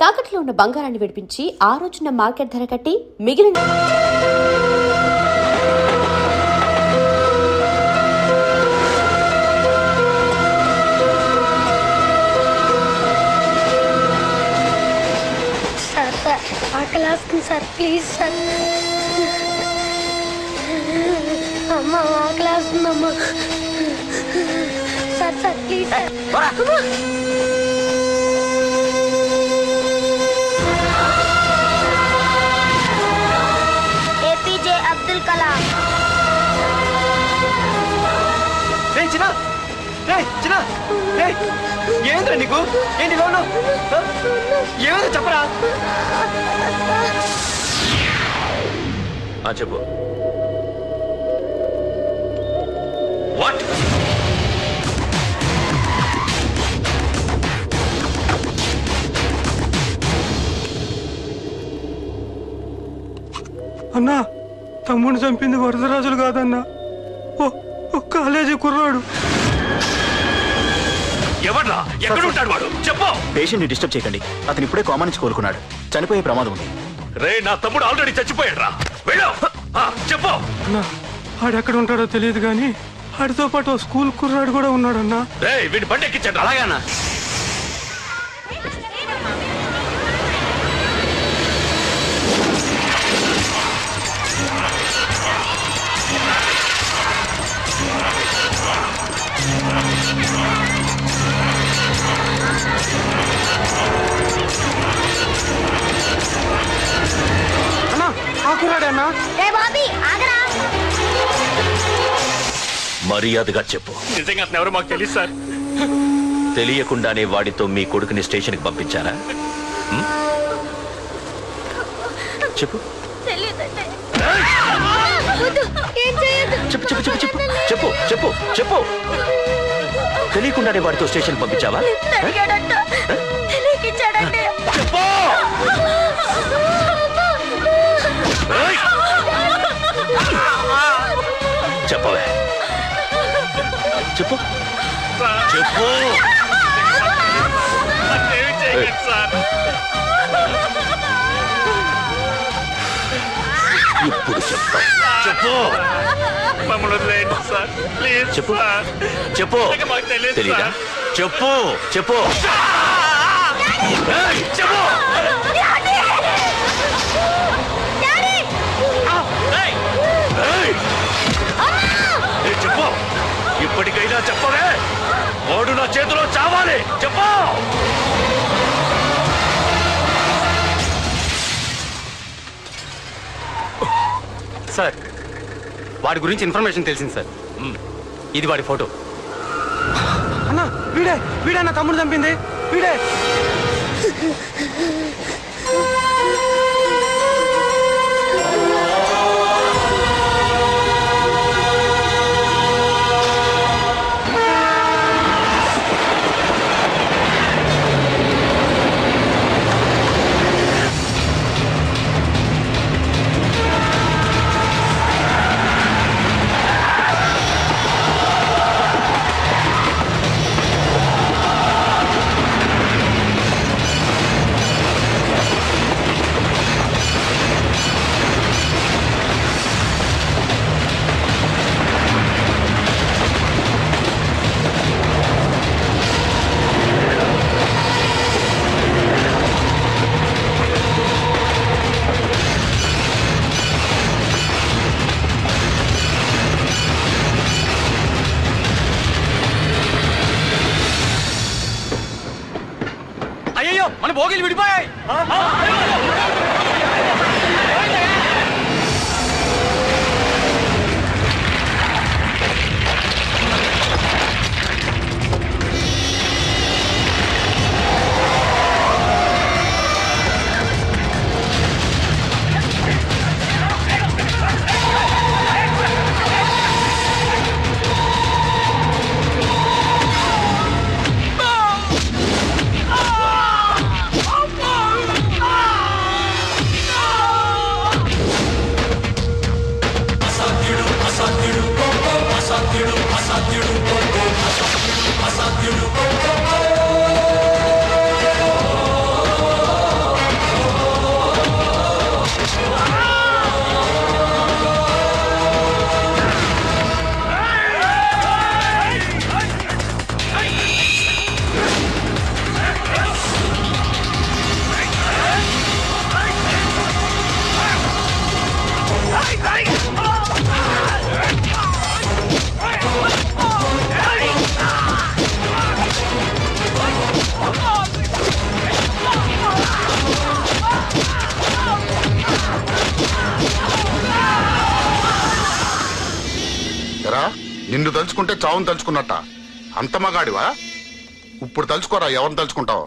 తాకట్లో ఉన్న బంగారాన్ని విడిపించి ఆ రోజున మార్కెట్ ధర కట్టి మిగిలిన సార్ ప్లీజ్ సార్ అమ్మ ఆకలేస్తుందమ్మా sir sir please APJ Abdul Kalam. ఏంద్రా నీకు ఏంటి ఏమో చెప్పరా చెప్పు. వాట్? అన్నా తమ్ముడిని చంపింది వరదరాజులు కాదన్నా ఓ కాలేజీ కుర్రాడు. ఎవడ్రా? ఎక్కడ ఉంటాడు వాడు? చెప్పు. పేషెంట్ ని డిస్టర్బ్ చేయకండి. అతను ఇప్పుడే కోమా నుంచి కోలుకున్నాడు. చనిపోయే ప్రమాదం ఉంది. రే, నా తమ్ముడు ఆల్రెడీ చచ్చిపోయాడు రా. వెళ్ళు. చెప్పు. అన్నా ఆడెక్కడ ఉంటాడో తెలియదు కానీ ఆడితో పాటు ఓ స్కూల్ కుర్రాడు కూడా ఉన్నాడన్నా. రే, వీడి బండి ఎక్కించండి. అలాగేనా? అన్నా ఆ కుర్రాడన్నా. మర్యాదగా చెప్పు. నిజంగా అతను ఎవరో మాకు తెలియదు సార్. తెలియకుండానే వాడితో మీ కొడుకుని స్టేషన్కి పంపించారా? చెప్పు చెప్పు చెప్పు చెప్పు చెప్పు చెప్పు చెప్పు. తెలియకుండానే వాడితో స్టేషన్ పంపించావా? చెప్పు. చెప్పవే. చెప్పు చెప్పు. ఇప్పుడు చెప్తా. చెప్పు. చెప్పు చెప్పు. తెలీదా? చెప్పు చెప్పు చెప్పు. చెప్పు. ఇప్పటికైనా చెప్పవే. వాడు నా చేతిలో చావాలి. చెప్పు. సార్ వాడి గురించి ఇన్ఫర్మేషన్ తెలిసింది సార్. ఇది వాడి ఫోటో. అన్నా వీడే నా తమ్ముడు చంపింది వీడే. అయ్యో మన భోగిలు విడిపోయాయి. నిన్ను తలుచుకుంటే చావును తలుచుకున్నట్ట. అంత మగాడివా? ఇప్పుడు తలుచుకోరా, ఎవరిని తలుచుకుంటావు?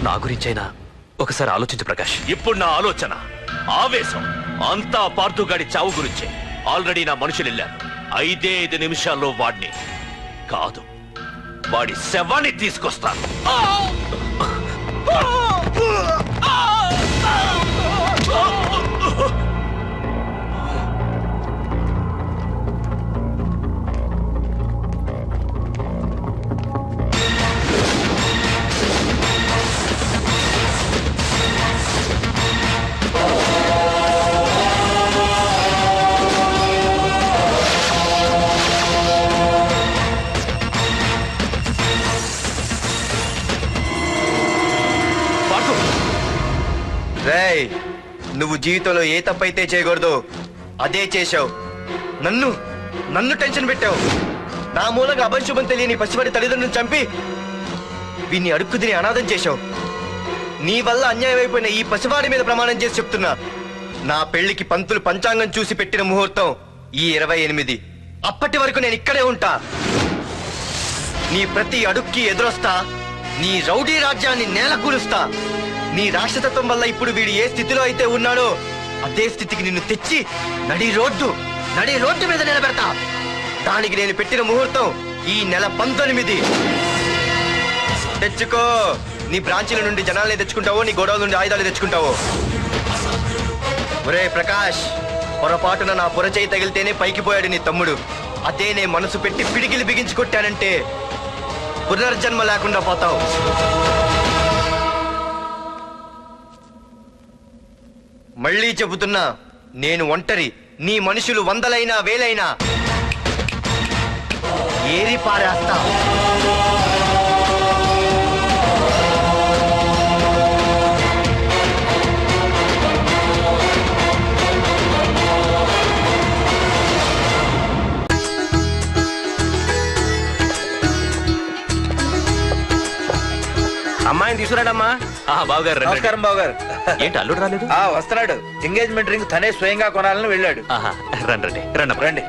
నా గురించైనా ఒకసారి ఆలోచించు ప్రకాష్. ఇప్పుడు నా ఆలోచన, ఆవేశం అంతా పార్థుగాడి చావు గురించే. ఆల్రెడీ నా మనుషులు వెళ్ళారు. 5 నిమిషాల్లో వాడిని కాదు, వాడి శవాన్ని తీసుకొస్తాను. రేయ్, నువ్వు జీవితంలో ఏ తప్పైతే చేయకూడదు అదే చేశావు. నన్ను టెన్షన్ పెట్టావు. నా మూలంగా అభంశుభం తెలియని పసివాడి తల్లిదండ్రులను చంపి వీన్ని అడుక్కు తిని అనాథం చేశావు. నీ వల్ల అన్యాయం అయిపోయిన ఈ పసివాడి మీద ప్రమాణం చేసి చెప్తున్నా, నా పెళ్లికి పంతులు పంచాంగం చూసి పెట్టిన ముహూర్తం ఈ 28. అప్పటి వరకు నేను ఇక్కడే ఉంటా. నీ ప్రతి అడుక్కి ఎదురొస్తా. నీ రౌడీ రాజ్యాన్ని నేలకూలుస్తా. నీ రాక్షసత్వం వల్ల ఇప్పుడు వీడు ఏ స్థితిలో అయితే ఉన్నాడో అదే స్థితికి నిన్ను తెచ్చి నడి రోడ్డు మీద నిలబెడతా. దానికి నేను పెట్టిన ముహూర్తం ఈ నెల 19. తెచ్చుకో. నీ బ్రాంచీల నుండి జనాల్ని తెచ్చుకుంటావో, నీ గొడవల నుండి ఆయుధాలు తెచ్చుకుంటావో. ఒరే ప్రకాష్, పొరపాటున నా పొరచేయి తగిలితేనే పైకి పోయాడు నీ తమ్ముడు. అదే నే మనసు పెట్టి పిడికిలి బిగించి కొట్టానంటే పునర్జన్మ లేకుండా పోతావు. మళ్ళీ చెబుతున్నా, నేను ఒంటరి. నీ మనుషులు 100లైనా 1000లైనా ఏరి పారేస్తా. అమ్మాయిని తీసుకురాడమ్మా. బావగారు రండి. నమస్కారం బావగారు. ఏంటి అల్లుడు రాలేదు? వస్తున్నాడు. ఎంగేజ్మెంట్ రింగ్ తనే స్వయంగా కొనాలని వెళ్ళాడు. రండి రండి.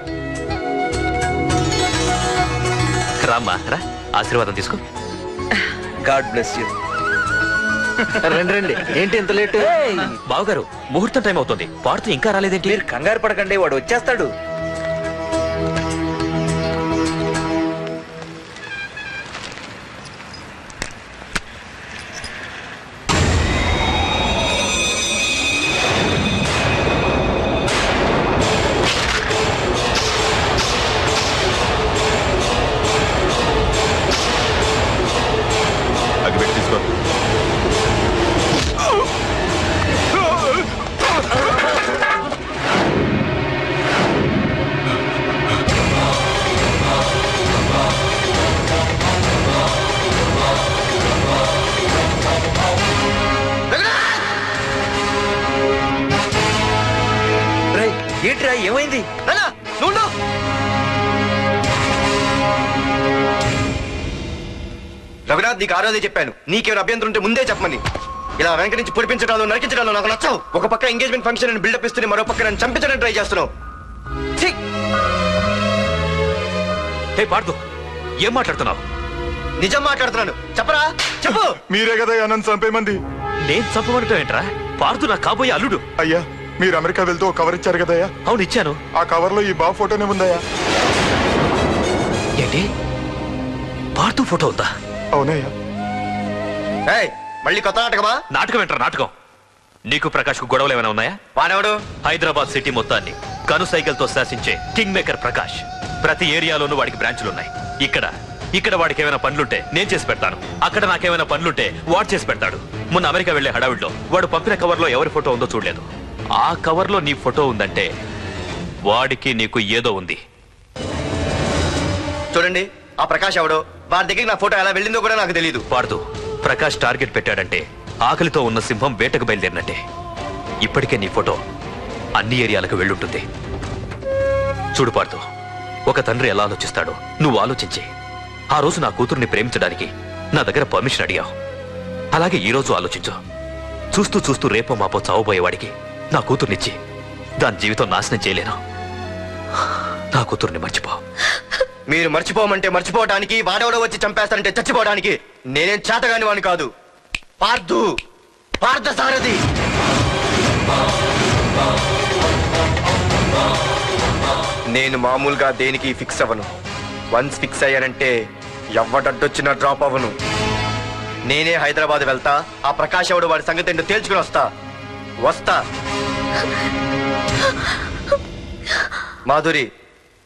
రామ్మా రా, ఆశీర్వాదం తీసుకో. God bless you. రండి. ఏంటి ఇంత లేట్? బావగారు, ముహూర్తం టైం అవుతుంది. పాడుతూ ఇంకా రాలేదేంటి? మీరు కంగారు పడకండి, వాడు వచ్చేస్తాడు. ఏంట్రా, ఏమైంది? రఘునాథ్ నీకు ఆ రోజే చెప్పాను, నీకేమైనా అభ్యంతరం ఉంటే ముందే చెప్పమని. ఇలా వెనక నుంచి పొడిపించడాలు నరికించడాలు నాకు నచ్చవు. ఒక పక్క ఎంగేజ్మెంట్ ఫంక్షన్ అని బిల్డప్ ఇస్తూనే మరో పక్క నన్ను చంపించడానికి ట్రై చేస్తున్నావు. ఛీ! హే పార్దు, ఏం మాట్లాడుతున్నావు? నిజం మాట్లాడుతున్నాను, చెప్పరా చెప్పు. మీరే కదా నన్ను చంపేమంది. నేను చంపమంటావు ఏంట్రా? పార్దు నా కాబోయే అల్లుడు. అయ్యా, మీరు అమెరికా వెళ్తూ ఒక కవర్ ఇచ్చారు కదయ్యా. అవును ఇచ్చాను. ఆ కవర్ లో ఈ బాబు ఫోటోనే ఉందయ్యా. ఏంటి, పార్దు ఫోటో ఉందా? అవునయ్యా. ఏయ్, మళ్ళీ కొత్త నాటకమా? నాటకం ఏంట్రా నాటకం? నీకు ప్రకాష్ కు గొడవలు ఏమైనా ఉన్నాయా? వాడెవడు? హైదరాబాద్ సిటీ మొత్తాన్ని కను సైకిల్ తో శాసించే కింగ్ మేకర్ ప్రకాష్. ప్రతి ఏరియాలోనూ వాడికి బ్రాంచులున్నాయి. ఇక్కడ వాడికి ఏమైనా పనులుంటే నేను చేసి పెడతాను, అక్కడ నాకేమైనా పనులుంటే వాడు చేసి పెడతాడు. మొన్న అమెరికా వెళ్లే హడావిడిలో వాడు పంపిన కవర్ లో ఎవరి ఫోటో ఉందో చూడలేదు. ఆ కవర్ లో నీ ఫోటో ఉందంటే వాడికి నీకు ఏదో ఉంది. చూడండి, ఆ ప్రకాష్ ఎవడో, వాడి దగ్గరికి నా ఫోటో ఎలా వెళ్ళిందో కూడా నాకు తెలియదు. పార్దు, ప్రకాష్ టార్గెట్ పెట్టాడంటే ఆకలితో ఉన్న సింహం వేటకు బయలుదేరినట్టే. ఇప్పటికే నీ ఫోటో అన్ని ఏరియాలకు వెళ్ళుంటుంది. చూడు పార్దు, ఒక తండ్రి ఎలా ఆలోచిస్తాడో నువ్వు ఆలోచించి ఆ రోజు నా కూతుర్ని ప్రేమించడానికి నా దగ్గర పర్మిషన్ అడిగావు. అలాగే ఈ రోజు ఆలోచించు. చూస్తూ చూస్తూ రేపో మాపో చావబోయేవాడికి నా కూతుర్నిచ్చి దాని జీవితం నాశనం చేయలేను. నా కూతుర్ని మర్చిపో. మీరు మర్చిపోమంటే మర్చిపోవడానికి, వాడెవడో వచ్చి చంపేస్తానంటే చచ్చిపోవడానికి నేనేం చేతగాని వాడిని కాదు. పార్థ సారథి. నేను మామూలుగా దేనికి ఫిక్స్ అవ్వను. వన్స్ ఫిక్స్ అయ్యానంటే ఎవ్వడడ్డొచ్చినా డ్రాప్ అవ్వను. నేనే హైదరాబాద్ వెళ్తా, ఆ ప్రకాష్ ఎవడు వాడి సంగతి ఏంటో తేల్చుకుని వస్తా. మాధురి,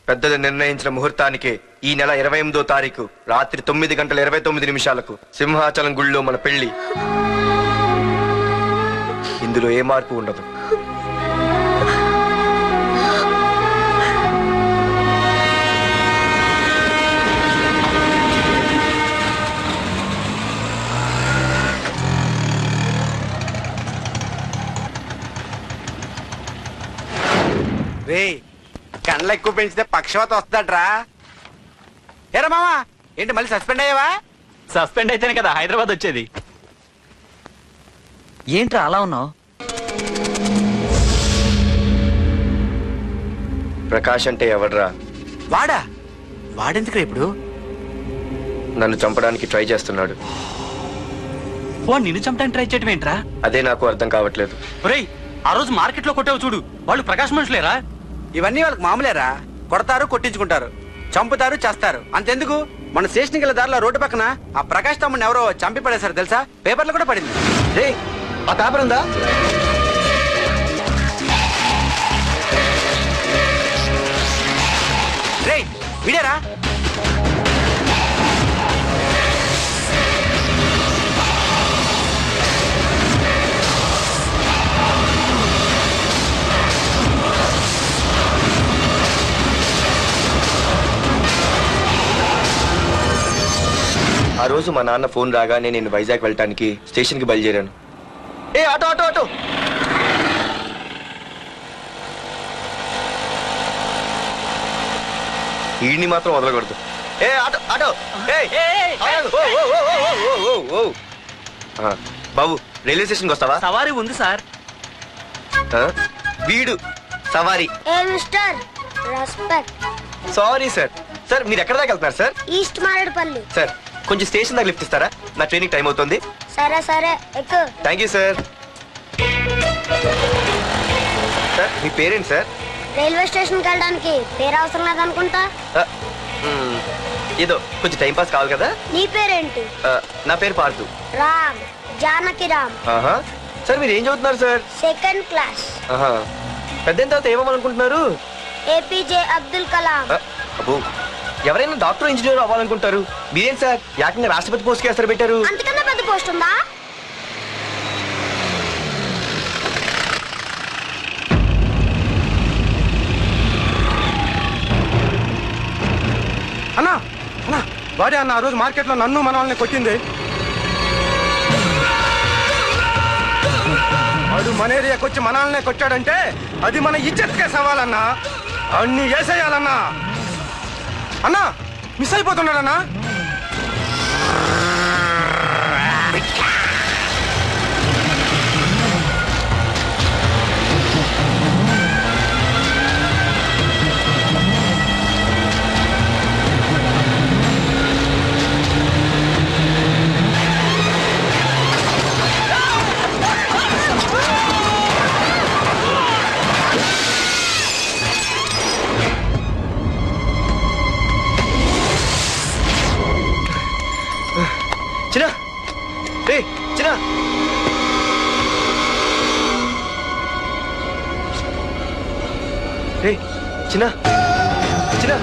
పెద్దలు నిర్ణయించిన ముహూర్తానికి ఈ నెల 28వ తారీఖు రాత్రి 9:29 సింహాచలం గుళ్ళో మన పెళ్లి. ఇందులో ఏ మార్పు ఉండదు. రే, కండ్లు ఎక్కువ పెంచితే పక్షవాత వస్తాడ్రా. ఏరా మామా, ఏంటి మళ్ళీ సస్పెండ్ అయ్యావా? సస్పెండ్ అయితేనే కదా హైదరాబాద్ వచ్చేది. ఏంట్రా అలా ఉన్నావు? ప్రకాష్ అంటే ఎవడ్రా? వాడెందుకురా ఇప్పుడు? నన్ను చంపడానికి ట్రై చేస్తున్నాడు. నిన్ను చంపడానికి ట్రై చేయడం ఏంట్రా? అదే నాకు అర్థం కావట్లేదు. ఒరేయ్, ఆ రోజు మార్కెట్ లో కొట్టావు చూడు, వాళ్ళు ప్రకాష్ మనుషులేరా? ఇవన్నీ వాళ్ళకి మామూలేరా. కొడతారు, కొట్టించుకుంటారు, చంపుతారు, చేస్తారు. అంతెందుకు, మన స్టేషన్కి వెళ్ళే దారిలో రోడ్డు పక్కన ఆ ప్రకాష్ తమ్ముడిని ఎవరో చంపి పడేశారు తెలుసా? పేపర్లో కూడా పడింది. రే, ఆ పేపర్ ఉందా? రే, విడారా? ఆ రోజు మా నాన్న ఫోన్ రాగానే నేను వైజాగ్ వెళ్ళటానికి స్టేషన్కి బయలుదేరాను. ఏ ఆటో ఆటో ఆటో! ఈడిని మాత్రం వదలకూడదు. ఏ ఆటో ఆటో! బాబు, రైల్వే స్టేషన్కి వస్తావా? సవారీ ఉంది సార్. వీడు సవారీ. ఏ mister, respect. Sorry sir. Sir, మీరు ఎక్కడ దాకా వెళ్తున్నారు సార్? ఈస్ట్ మారేడుపల్లి. సార్, కొంచెం స్టేషన్ దాకా లిఫ్ట్ ఇస్తారా? నా ట్రైనింగ్ టైం అవుతుంది. సరే సరే, ఎక్కు. Thank you sir. సార్, మీ పేరేంటి సార్? రైల్వే స్టేషన్కి వెళ్ళడానికి పేరు అవసరం లేదనుకుంటా. ఏదో కొంచెం టైం పాస్ కావాలి కదా. నీ పేరేంటి? నా పేరు పార్థు. రామ్, జానకి రామ్. సార్, మీరు ఏం చదువుతున్నారు సార్? Second class. పెద్ద తర్వాత ఏమవ్వాలనుకుంటున్నారు? ఏపీజే అబ్దుల్ కలాం. అబ్బో, ఎవరైనా డాక్టర్ ఇంజనీర్ అవ్వాలనుకుంటారు. మీరేం సార్ ఏకంగా రాష్ట్రపతి పోస్ట్ కి ఎసరు పెట్టారు? అంతకన్నా పెద్ద పోస్ట్ ఉందా? అన్నా అన్నా, వాడే అన్న ఆ రోజు మార్కెట్లో నన్ను మన వాళ్ళని కొట్టింది. వాడు మన ఏరియాకి వచ్చి మన వాళ్ళనే కొట్టాడంటే అది మన ఇజ్జత్కే సవాలన్నా. అన్ని వేసేయాలన్నా. అన్నా, మిస్ అయిపోతున్నాడన్నా. చిన్న రే చిన్న రే చిన్న చిన్న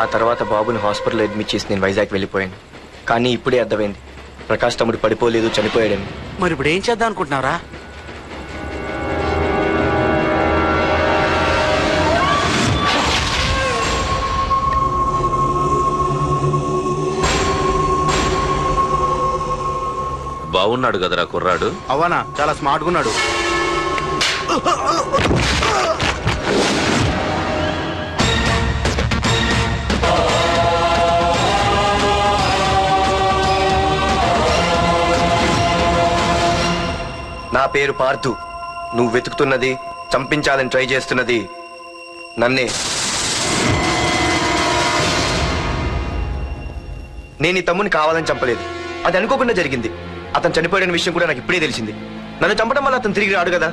ఆ తర్వాత బాబుని హాస్పిటల్లో అడ్మిట్ చేసి నేను వైజాగ్ వెళ్ళిపోయాను. కానీ ఇప్పుడే అర్థమైంది ప్రకాష్ తమ్ముడు పడిపోలేదు, చనిపోయాడని. మరి ఇప్పుడు ఏం చేద్దాం అనుకుంటున్నారా? బాగున్నాడు కదరా కుర్రాడు. అవనా చాలా స్మార్ట్గా ఉన్నాడు. నా పేరు పార్థు. నువ్వు వెతుకుతున్నది, చంపించాలని ట్రై చేస్తున్నది నన్నే. నేను ఈ తమ్ముని కావాలని చంపలేదు, అది అనుకోకుండా జరిగింది. అతను చనిపోయిన విషయం కూడా నాకు ఇప్పుడే తెలిసింది. నన్ను చంపడం వల్ల అతను తిరిగి రాడు కదా,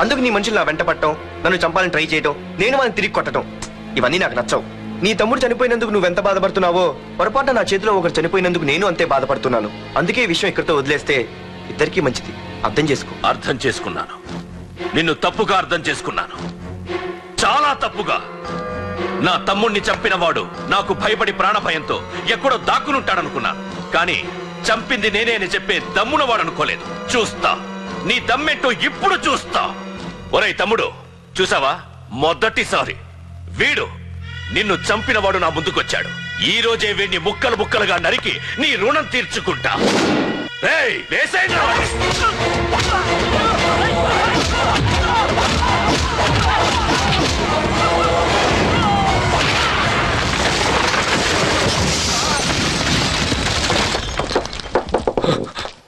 అందుకు నీ మనుషులు నా వెంట పట్టడం, నన్ను చంపాలని ట్రై చేయడం, నేను వాళ్ళని తిరిగి కొట్టడం, ఇవన్నీ నాకు నచ్చవు. నీ తమ్ముడు చనిపోయినందుకు నువ్వెంత బాధపడుతున్నావో, పొరపాటున నా చేతిలో ఒకరు చనిపోయినందుకు నేను అంతే బాధపడుతున్నాను. అందుకే ఈ విషయం ఇక్కడితో వదిలేస్తే ఇద్దరికీ మంచిది. అర్థం చేసుకో. అర్థం చేసుకున్నాను. నిన్ను తప్పుగా అర్థం చేసుకున్నాను, చాలా తప్పుగా. నా తమ్ముణ్ణి చంపినవాడు నాకు భయపడి ప్రాణభయంతో ఎక్కడో దాక్కునుంటాడనుకున్నాను. కానీ చంపింది నేనే అని చెప్పే దమ్మునవాడు అనుకోలేదు. చూస్తా, నీ దమ్మెంటో ఇప్పుడు చూస్తా. ఒరేయ్ తమ్ముడు, చూసావా, మొదటిసారి వీడు నిన్ను చంపినవాడు నా ముందుకొచ్చాడు. ఈ రోజే వీడిని ముక్కలు ముక్కలుగా నరికి నీ రుణం తీర్చుకుంటా. రేయ్, వేసేయ్రా.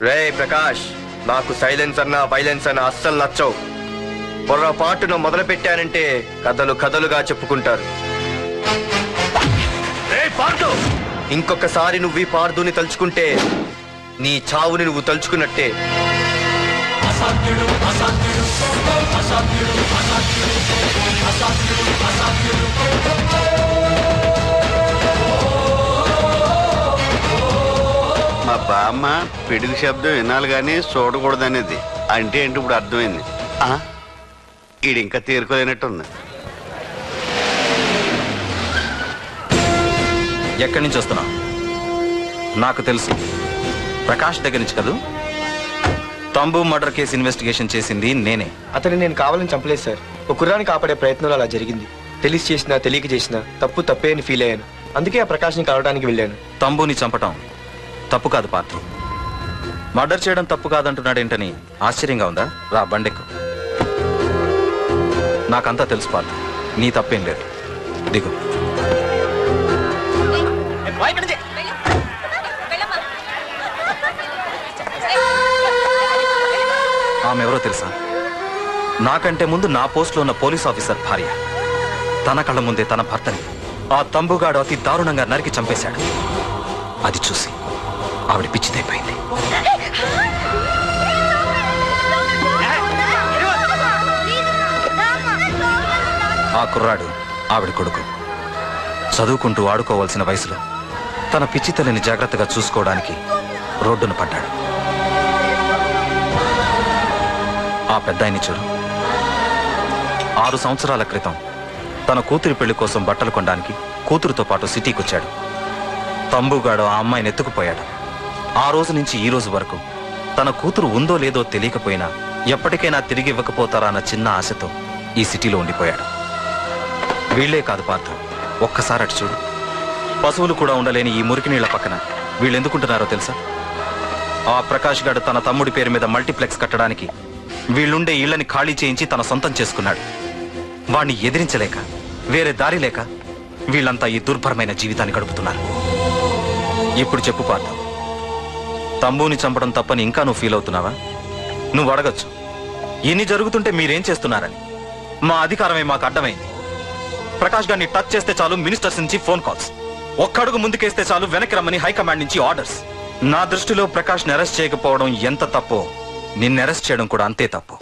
రేయ్ ప్రకాష్, నాకు సైలెన్స్ అన్నా వైలెన్స్ అన్నా అస్సలు నచ్చవు. పొరపాటును మొదలు పెట్టానంటే కథలు కథలుగా చెప్పుకుంటారు. ఇంకొకసారి నువ్వు ఈ పార్థుని తలుచుకుంటే నీ చావుని నువ్వు తలుచుకున్నట్టే. మా బామ్మ పిడుగు శబ్దం వినాలి కానీ చూడకూడదనేది. అంటే ఏంటి ఇప్పుడు అర్థమైంది. ఈడు ఇంకా తీరుకోలేనట్టుంది. ఎక్కడి నుంచి వస్తున్నావు? నాకు తెలుసు, ప్రకాష్ దగ్గర నుంచి కదూ? తంబు మర్డర్ కేసు ఇన్వెస్టిగేషన్ చేసింది నేనే. అతన్ని నేను కావాలని చంపలేదు సార్. ఒక కుర్రాన్ని కాపాడే ప్రయత్నంలో అలా జరిగింది. తెలిసి చేసినా తెలియక చేసినా తప్పే అని ఫీల్ అయ్యాను. అందుకే ఆ ప్రకాష్ని కలవడానికి వెళ్ళాను. తంబుని చంపటం తప్పు కాదు పార్థు. మర్డర్ చేయడం తప్పు కాదంటున్నాడేంటని ఆశ్చర్యంగా ఉందా? రా బండెక్కు. నాకంతా తెలుసు పార్థు, నీ తప్పేం లేదు. దిగు. ఆమె ఎవరో తెలుసా? నాకంటే ముందు నా పోస్టులో ఉన్న పోలీస్ ఆఫీసర్ భార్య. తన కళ్ళ ముందే తన భర్తని ఆ తంబుగాడు అతి దారుణంగా నరికి చంపేశాడు. అది చూసి ఆవిడ పిచ్చిదైపోయింది. ఆ కుర్రాడు ఆవిడ కొడుకు. చదువుకుంటూ ఆడుకోవాల్సిన వయసులో తన పిచ్చి తల్లిని జాగ్రత్తగా చూసుకోవడానికి రోడ్డును పడ్డాడు. ఆ పెద్దాయన్ని చూడు. 6 సంవత్సరాల క్రితం తన కూతురి పెళ్లి కోసం బట్టలు కొనడానికి కూతురుతో పాటు సిటీకి వచ్చాడు. తంబుగాడు ఆ అమ్మాయిని ఎత్తుకుపోయాడు. ఆ రోజు నుంచి ఈ రోజు వరకు తన కూతురు ఉందో లేదో తెలియకపోయినా ఎప్పటికైనా తిరిగి ఇవ్వకపోతారా అన్న చిన్న ఆశతో ఈ సిటీలో ఉండిపోయాడు. వీళ్లే కాదు పార్థ, ఒక్కసారి అటు చూడు. పశువులు కూడా ఉండలేని ఈ మురికి నీళ్ల పక్కన వీళ్ళెందుకుంటున్నారో తెలుసా? ఆ ప్రకాష్ గాడు తన తమ్ముడి పేరు మీద మల్టీప్లెక్స్ కట్టడానికి వీళ్ళుండే ఇళ్లని ఖాళీ చేయించి తన సొంతం చేసుకున్నాడు. వాణ్ణి ఎదిరించలేక వేరే దారి లేక వీళ్ళంతా ఈ దుర్భరమైన జీవితాన్ని గడుపుతున్నారు. ఇప్పుడు చెప్పు పార్థ, తంబుని చంపడం తప్పని ఇంకా నువ్వు ఫీల్ అవుతున్నావా? నువ్వు అడగచ్చు, ఇన్ని జరుగుతుంటే మీరేం చేస్తున్నారని. మా అధికారమే మాకు అడ్డమైంది. ప్రకాష్ గారిని టచ్ చేస్తే చాలు మినిస్టర్స్ నుంచి ఫోన్ కాల్స్, ఒక్కడుగు ముందుకేస్తే చాలు వెనక్కి రమ్మని హైకమాండ్ నుంచి ఆర్డర్స్. నా దృష్టిలో ప్రకాష్ని అరెస్ట్ చేయకపోవడం ఎంత తప్పో నిన్ను అరెస్ట్ చేయడం కూడా అంతే తప్పు.